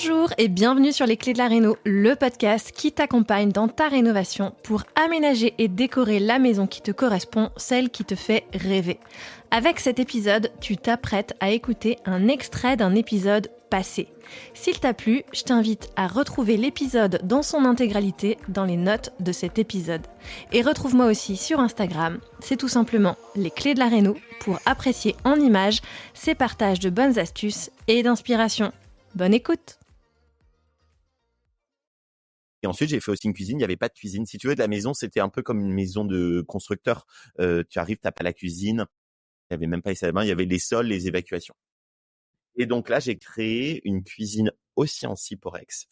Bonjour et bienvenue sur Les Clés de la Réno, le podcast qui t'accompagne dans ta rénovation pour aménager et décorer la maison qui te correspond, celle qui te fait rêver. Avec cet épisode, tu t'apprêtes à écouter un extrait d'un épisode passé. S'il t'a plu, je t'invite à retrouver l'épisode dans son intégralité dans les notes de cet épisode. Et retrouve-moi aussi sur Instagram, c'est tout simplement Les Clés de la Réno pour apprécier en images ces partages de bonnes astuces et d'inspiration. Bonne écoute! Et ensuite, j'ai fait aussi une cuisine. Il n'y avait pas de cuisine. Si tu veux, de la maison, c'était un peu comme une maison de constructeur. Tu arrives, t'as pas la cuisine. Il n'y avait même pas les salles à bain. Il y avait les sols, les évacuations. Et donc là, j'ai créé une cuisine aussi en Ciporex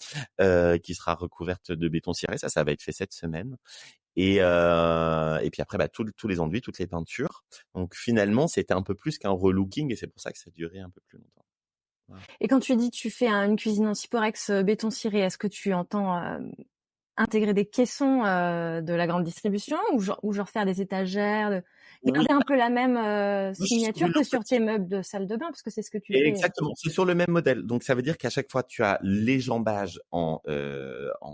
qui sera recouverte de béton ciré. Ça va être fait cette semaine. Et puis après, tous les enduits, toutes les peintures. Donc finalement, c'était un peu plus qu'un relooking et c'est pour ça que ça a duré un peu plus longtemps. Voilà. Et quand tu dis tu fais une cuisine en Ciporex béton ciré, est-ce que tu entends intégrer des caissons de la grande distribution ou genre faire des étagères, garder un peu la même signature que sur tes meubles de salle de bain, parce que c'est ce que tu fais. Exactement, c'est sur le même modèle. Donc ça veut dire qu'à chaque fois tu as les jambages en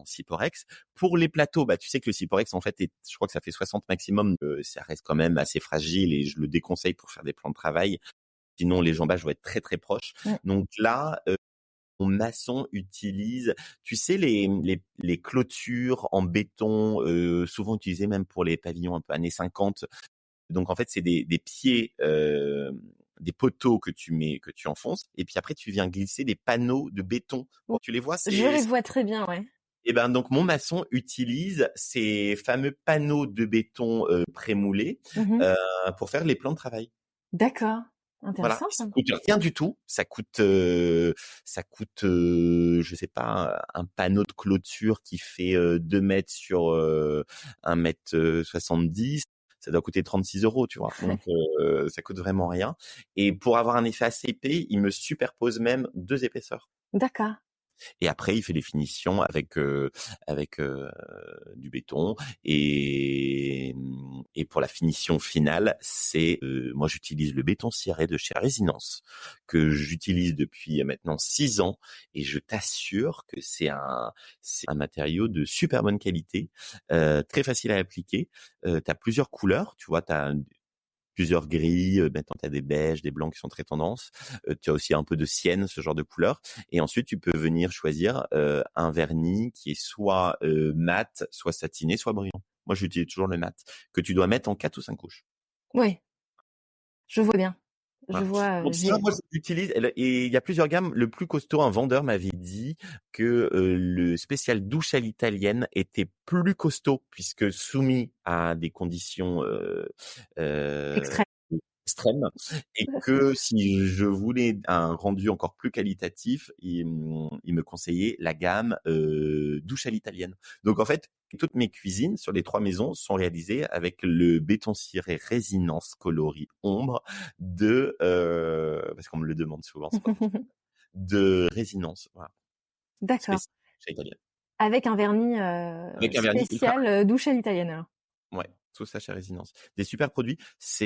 Ciporex. Pour les plateaux, tu sais que le Ciporex en fait, je crois que ça fait 60 maximum. Ça reste quand même assez fragile et je le déconseille pour faire des plans de travail. Sinon les jambages vont être très très proches. Ouais. Donc là, mon maçon utilise, tu sais, les clôtures en béton, souvent utilisées même pour les pavillons un peu années 50. Donc en fait, c'est des pieds, des poteaux que tu enfonces, et puis après tu viens glisser des panneaux de béton. Bon, tu les vois? Je les vois très bien, ouais. Et donc mon maçon utilise ces fameux panneaux de béton prémoulés pour faire les plans de travail. D'accord. Intéressant. Voilà, ça coûte rien du tout. Ça coûte, je sais pas, un panneau de clôture qui fait 2 mètres sur 1 mètre 70. Ça doit coûter 36 €, tu vois. Donc ça coûte vraiment rien. Et pour avoir un effet assez épais, il me superpose même 2 épaisseurs. D'accord. Et après, il fait les finitions avec du béton. Et pour la finition finale, c'est moi j'utilise le béton ciré de chez Résinence que j'utilise depuis maintenant 6 ans, et je t'assure que c'est un matériau de super bonne qualité, très facile à appliquer. T'as plusieurs couleurs, tu vois, t'as plusieurs grilles, maintenant tu as des beiges, des blancs qui sont très tendance. Tu as aussi un peu de sienne, ce genre de couleur. Et ensuite, tu peux venir choisir un vernis qui est soit mat, soit satiné, soit brillant. Moi, j'utilise toujours le mat, que tu dois mettre en 4 ou 5 couches. Oui, je vois bien. Voilà. Je vois. Donc ça, moi, j'utilise, et il y a plusieurs gammes. Le plus costaud, un vendeur m'avait dit que le spécial douche à l'italienne était plus costaud puisque soumis à des conditions extrême, et que si je voulais un rendu encore plus qualitatif, il me conseillait la gamme douche à l'italienne. Donc en fait, toutes mes cuisines sur les 3 maisons sont réalisées avec le béton ciré Résinence coloris ombre de parce qu'on me le demande souvent, de Résinence, voilà. D'accord. Spécial italienne. Avec un vernis spécial douche à l'italienne alors. Ouais, tout ça chez Résinence. Des super produits.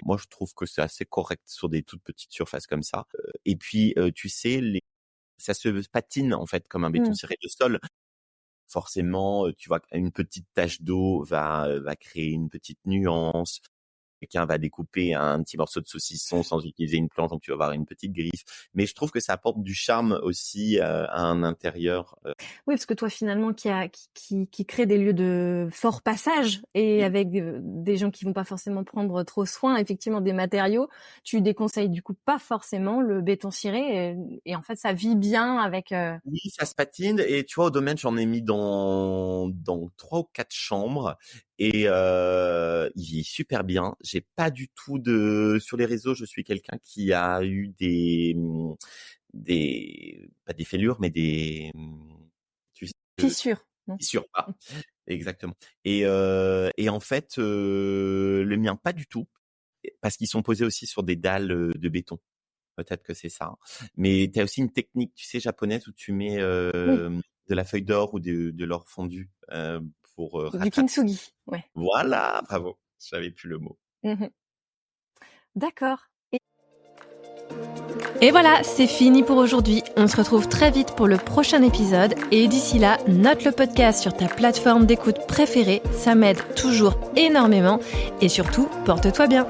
Moi, je trouve que c'est assez correct sur des toutes petites surfaces comme ça. Et puis, tu sais, ça se patine en fait comme un béton ciré de sol. Forcément, tu vois, une petite tache d'eau va créer une petite nuance. Quelqu'un va découper un petit morceau de saucisson sans utiliser une planche, donc tu vas avoir une petite griffe. Mais je trouve que ça apporte du charme aussi à un intérieur. Oui, parce que toi, finalement, qui crée des lieux de fort passage et avec des gens qui vont pas forcément prendre trop soin, effectivement, des matériaux, tu déconseilles du coup pas forcément le béton ciré et en fait, ça vit bien avec. Oui, ça se patine, et tu vois, au domaine, j'en ai mis dans 3 ou 4 chambres, et il est super bien. J'ai pas du tout sur les réseaux, je suis quelqu'un qui a eu pas des fêlures, mais tu sais, fissures. fissures, exactement. Et en fait, le mien pas du tout, parce qu'ils sont posés aussi sur des dalles de béton. Peut-être que c'est ça. Mais tu as aussi une technique, tu sais, japonaise, où tu mets de la feuille d'or ou de l'or fondu pour Du rattraper. kintsugi, ouais. Voilà, bravo. Je savais plus le mot. D'accord. Et voilà, c'est fini pour aujourd'hui. On se retrouve très vite pour le prochain épisode. Et d'ici là, note le podcast sur ta plateforme d'écoute préférée. Ça m'aide toujours énormément. Et surtout, porte-toi bien.